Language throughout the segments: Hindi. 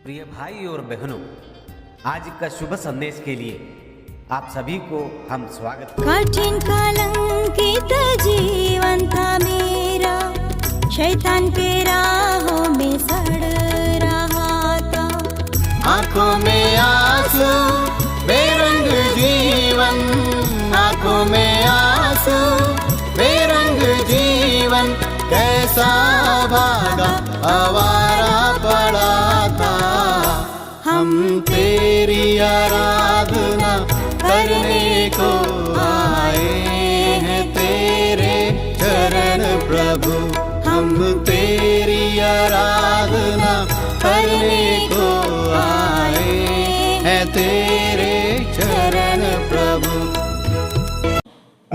प्रिय भाई और बहनों, आज का शुभ संदेश के लिए आप सभी को हम स्वागत करते हैं। कठिन कलंकित जीवन था मेरा, शैतान के राहों में सड़ रहा था। आंखों में आंसू बेरंग जीवन, आंखों में आंसू बेरंग जीवन, कैसा भागा आवारा पड़ा था। हम तेरी आराधना करने को आए हैं तेरे चरण प्रभु, हम तेरी आराधना करने को आए हैं तेरे चरण प्रभु।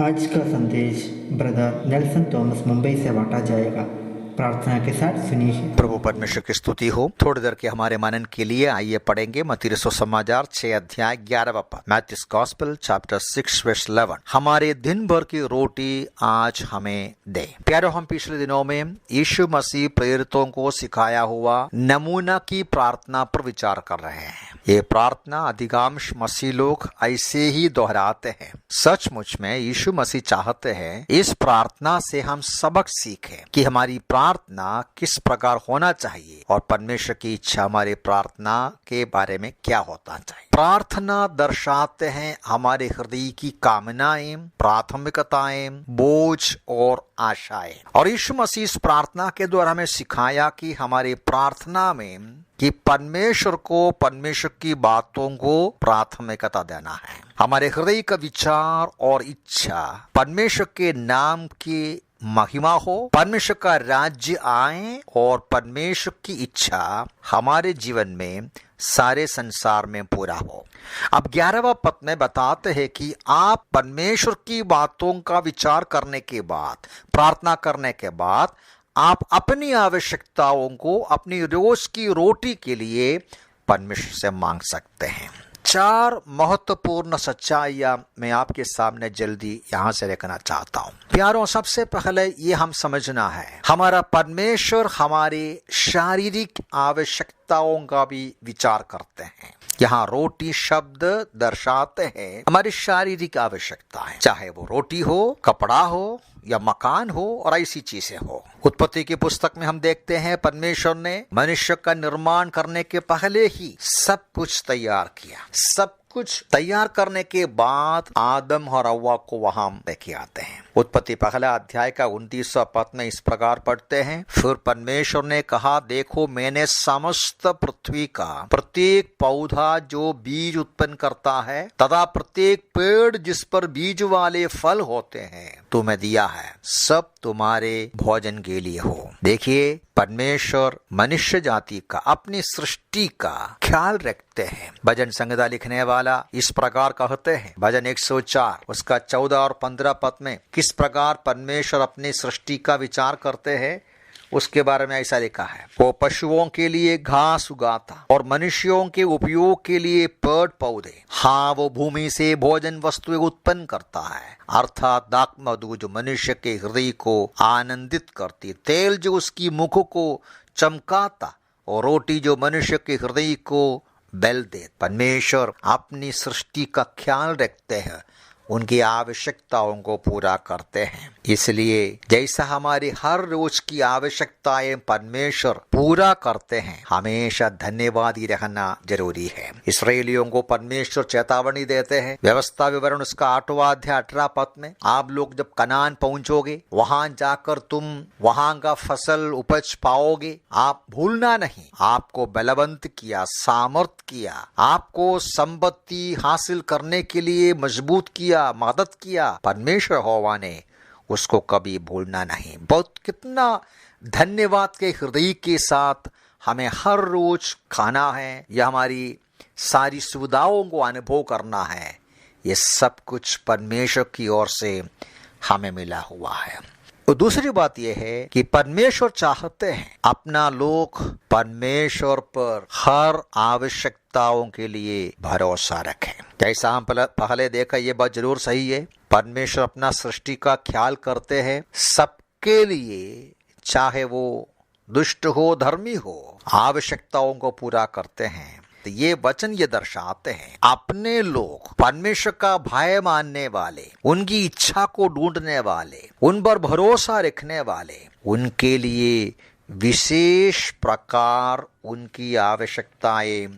आज का संदेश ब्रदर नेल्सन थॉमस मुंबई से बांटा जाएगा। प्रार्थना के साथ सुनिए। प्रभु परमेश्वर की स्तुति हो। थोड़ी देर के हमारे मनन के लिए आइए पढ़ेंगे मत्ती रसूल समाचार 6 अध्याय 11 पद। Matthew's gospel chapter 6 verse 11। हमारे दिन भर की रोटी आज हमें दे। प्यारो, हम पिछले दिनों में यीशु मसीह प्रेरितों को सिखाया हुआ नमूना की प्रार्थना पर विचार कर रहे हैं। ये प्रार्थना अधिकांश मसीह लोग ऐसे ही दोहराते हैं। सचमुच में यीशु मसीह चाहते हैं इस प्रार्थना से हम सबक सीखें कि हमारी प्रार्थना किस प्रकार होना चाहिए और परमेश्वर की इच्छा हमारे प्रार्थना के बारे में क्या होता चाहिए। प्रार्थना दर्शाते हैं हमारे हृदय की कामनाएं, प्राथमिकताएं, बोझ और आशाएं। और यीशु मसीह इस प्रार्थना के द्वारा हमें सिखाया कि हमारे प्रार्थना में कि परमेश्वर को, परमेश्वर की बातों को प्राथमिकता देना है। हमारे हृदय का विचार और इच्छा परमेश्वर के नाम की महिमा हो, परमेश्वर का राज्य आए और परमेश्वर की इच्छा हमारे जीवन में सारे संसार में पूरा हो। अब 11वां पद में बताते हैं कि आप परमेश्वर की बातों का विचार करने के बाद, प्रार्थना करने के बाद आप अपनी आवश्यकताओं को, अपनी रोज की रोटी के लिए परमेश्वर से मांग सकते हैं। 4 महत्वपूर्ण सच्चाइयां मैं आपके सामने जल्दी यहां से रखना चाहता हूं। प्यारों, सबसे पहले ये हम समझना है, हमारा परमेश्वर हमारी शारीरिक आवश्यकताओं का भी विचार करते हैं। यहाँ रोटी शब्द दर्शाते हैं हमारी शारीरिक आवश्यकताएं, चाहे वो रोटी हो, कपड़ा हो या मकान हो और ऐसी चीजें हो। उत्पत्ति की पुस्तक में हम देखते हैं परमेश्वर ने मनुष्य का निर्माण करने के पहले ही सब कुछ तैयार किया। सब कुछ तैयार करने के बाद आदम और हव्वा को वहां लेके आते हैं। उत्पत्ति पहला अध्याय का 29वां पद में इस प्रकार पढ़ते हैं, फिर परमेश्वर ने कहा, देखो मैंने समस्त पृथ्वी का प्रत्येक पौधा जो बीज उत्पन्न करता है तथा प्रत्येक पेड़ जिस पर बीज वाले फल होते हैं तुम्हें दिया है, सब तुम्हारे भोजन के लिए हो। देखिए, परमेश्वर मनुष्य जाति का, अपनी सृष्टि का ख्याल रखते हैं। भजन संहिता लिखने वाला इस प्रकार कहते हैं, भजन 104 उसका 14 और 15 पद में किस प्रकार परमेश्वर अपनी सृष्टि का विचार करते हैं उसके बारे में ऐसा लिखा है, वो पशुओं के लिए घास उगाता और मनुष्यों के उपयोग के लिए पेड़ पौधे। हाँ, वो भूमि से भोजन वस्तुएं उत्पन्न करता है, अर्थात दाख मधु जो मनुष्य के हृदय को आनंदित करती, तेल जो उसकी मुख को चमकाता और रोटी जो मनुष्य के हृदय को बल दे। परमेश्वर अपनी सृष्टि का ख्याल रखते हैं, उनकी आवश्यकताओं को पूरा करते हैं। इसलिए जैसा हमारी हर रोज की आवश्यकताएं परमेश्वर पूरा करते हैं, हमेशा धन्यवादी रहना जरूरी है। इस्राएलियों को परमेश्वर चेतावनी देते हैं, व्यवस्था विवरण उसका 8वां अध्याय 18 पद में, आप लोग जब कनान पहुंचोगे वहां जाकर तुम वहां का फसल उपज पाओगे। आप भूलना नहीं, आपको बलवंत किया, सामर्थ किया, आपको संपत्ति हासिल करने के लिए मजबूत किया, मदद किया। परमेश्वर यहोवा ने उसको कभी भूलना नहीं। बहुत कितना धन्यवाद के हृदय के साथ हमें हर रोज खाना है या हमारी सारी सुविधाओं को अनुभव करना है, ये सब कुछ परमेश्वर की ओर से हमें मिला हुआ है। तो दूसरी बात यह है कि परमेश्वर चाहते हैं अपना लोग परमेश्वर पर हर आवश्यकताओं के लिए भरोसा रखें। जैसा हम पहले देखा, ये बात जरूर सही है, परमेश्वर अपना सृष्टि का ख्याल करते हैं सबके लिए, चाहे वो दुष्ट हो धर्मी हो, आवश्यकताओं को पूरा करते हैं। तो ये वचन ये दर्शाते हैं अपने लोग परमेश्वर का भय मानने वाले, उनकी इच्छा को ढूंढने वाले, उन पर भरोसा रखने वाले, उनके लिए विशेष प्रकार उनकी आवश्यकताएं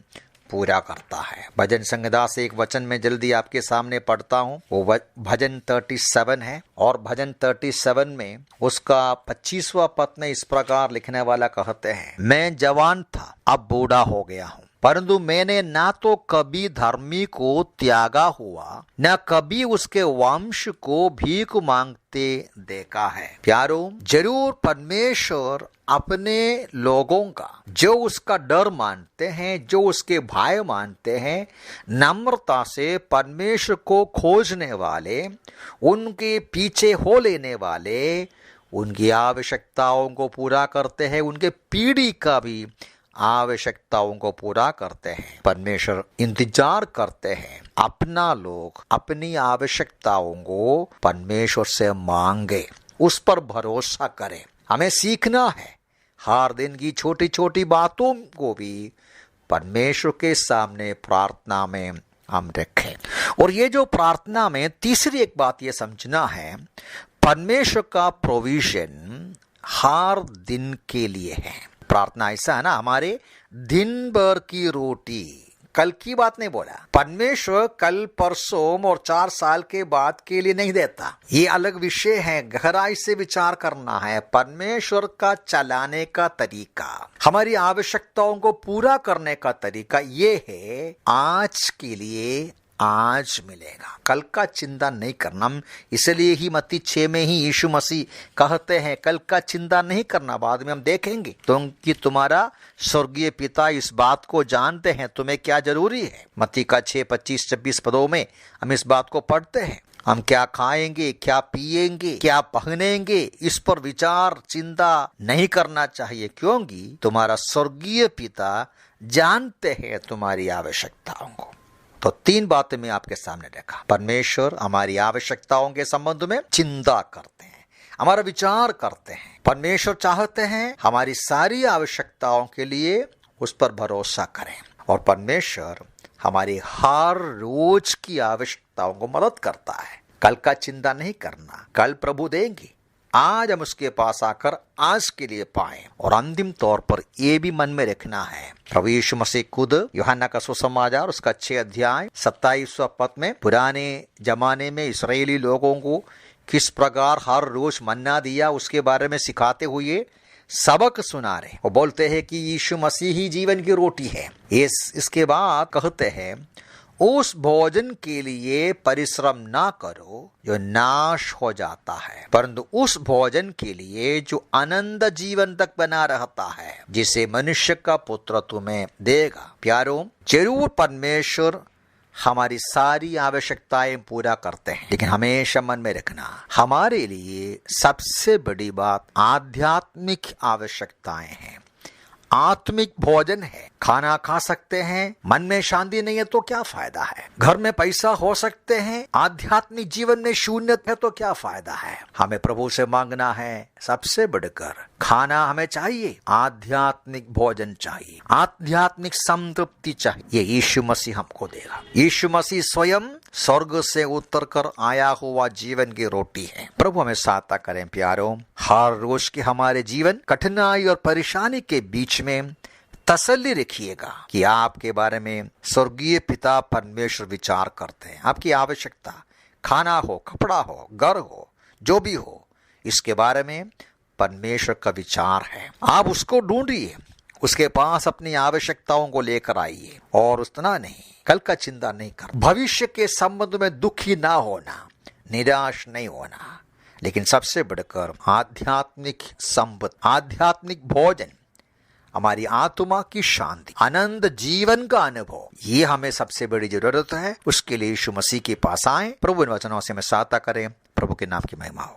पूरा करता है। भजन संहिता से एक वचन में जल्दी आपके सामने पढ़ता हूँ। वो भजन 37 है और भजन 37 में उसका 25वां पद में इस प्रकार लिखने वाला कहते हैं, मैं जवान था अब बूढ़ा हो गया हूँ, परंतु मैंने ना तो कभी धर्मी को त्यागा हुआ न कभी उसके वंश को भीख मांगते देखा है। प्यारो, जरूर परमेश्वर अपने लोगों का जो उसका डर मानते हैं, जो उसके भय मानते हैं, नम्रता से परमेश्वर को खोजने वाले, उनके पीछे हो लेने वाले, उनकी आवश्यकताओं को पूरा करते हैं, उनके पीढ़ी का भी आवश्यकताओं को पूरा करते हैं। परमेश्वर इंतजार करते हैं अपना लोग अपनी आवश्यकताओं को परमेश्वर से मांगे, उस पर भरोसा करें। हमें सीखना है हर दिन की छोटी छोटी बातों को भी परमेश्वर के सामने प्रार्थना में हम रखें। और ये जो प्रार्थना में तीसरी एक बात ये समझना है, परमेश्वर का प्रोविजन हर दिन के लिए है। प्रार्थना ऐसा है ना, हमारे दिन भर की रोटी, कल की बात नहीं बोला। परमेश्वर कल परसों और 4 साल के बाद के लिए नहीं देता, ये अलग विषय है, गहराई से विचार करना है। परमेश्वर का चलाने का तरीका, हमारी आवश्यकताओं को पूरा करने का तरीका ये है, आज के लिए आज मिलेगा, कल का चिंता नहीं करना। इसलिए ही मत्ती 6 में ही यीशु मसीह कहते हैं कल का चिंता नहीं करना, बाद में हम देखेंगे, क्योंकि तुम्हारा स्वर्गीय पिता इस बात को जानते हैं तुम्हें क्या जरूरी है। मत्ती का 6, 25, 26 पदों में हम इस बात को पढ़ते हैं। हम क्या खाएंगे, क्या पिएंगे, क्या पहनेंगे, इस पर विचार चिंता नहीं करना चाहिए, क्योंकि तुम्हारा स्वर्गीय पिता जानते हैं तुम्हारी आवश्यकताओं को। तो 3 बातें मैं आपके सामने रखा। परमेश्वर हमारी आवश्यकताओं के संबंध में चिंता करते हैं, हमारा विचार करते हैं। परमेश्वर चाहते हैं हमारी सारी आवश्यकताओं के लिए उस पर भरोसा करें, और परमेश्वर हमारी हर रोज की आवश्यकताओं को मदद करता है। कल का चिंता नहीं करना, कल प्रभु देंगे, आज हम उसके पास आकर आज के लिए पाएं। और अंतिम तौर पर ये भी मन में रखना है, प्रभु यीशु मसीह खुद यूहन्ना का सुसमाचार उसका 6 अध्याय 27वां पद में पुराने जमाने में इस्राएली लोगों को किस प्रकार हर रोज मन्ना दिया उसके बारे में सिखाते हुए सबक सुना रहे। वो बोलते हैं कि यीशु मसीह ही जीवन की रोटी है। इसके बाद कहते हैं उस भोजन के लिए परिश्रम ना करो जो नाश हो जाता है, परंतु उस भोजन के लिए जो अनंत जीवन तक बना रहता है, जिसे मनुष्य का पुत्र तुम्हें देगा। प्यारों, जरूर परमेश्वर हमारी सारी आवश्यकताएं पूरा करते हैं, लेकिन हमेशा मन में रखना हमारे लिए सबसे बड़ी बात आध्यात्मिक आवश्यकताएं हैं, आत्मिक भोजन है। खाना खा सकते हैं, मन में शांति नहीं है तो क्या फायदा है। घर में पैसा हो सकते हैं, आध्यात्मिक जीवन में शून्य है तो क्या फायदा है। हमें प्रभु से मांगना है, सबसे बढ़कर खाना हमें चाहिए, आध्यात्मिक भोजन चाहिए, आध्यात्मिक संतृप्ति चाहिए। ये यीशु मसीह हमको देगा। यीशु मसीह स्वयं स्वर्ग से उतर कर आया हुआ जीवन की रोटी है। प्रभु हमें सहायता करें। प्यारों, हर रोज के हमारे जीवन कठिनाई और परेशानी के बीच में तसल्ली रखिएगा कि आपके बारे में स्वर्गीय पिता परमेश्वर विचार करते हैं। आपकी आवश्यकता, खाना हो, कपड़ा हो, घर हो, जो भी हो, इसके बारे में परमेश्वर का विचार है। आप उसको ढूंढिए, उसके पास अपनी आवश्यकताओं को लेकर आइए, और उतना नहीं, कल का चिंता नहीं कर, भविष्य के संबंध में दुखी ना होना, निराश नहीं होना, लेकिन सबसे बढ़कर आध्यात्मिक संपत्ति, आध्यात्मिक भोजन, हमारी आत्मा की शांति, आनंद जीवन का अनुभव, ये हमें सबसे बड़ी जरूरत है। उसके लिए यीशु मसीह के पास आए। प्रभु इन वचनों से हमें सहायता करें। प्रभु के नाम की महिमा हो।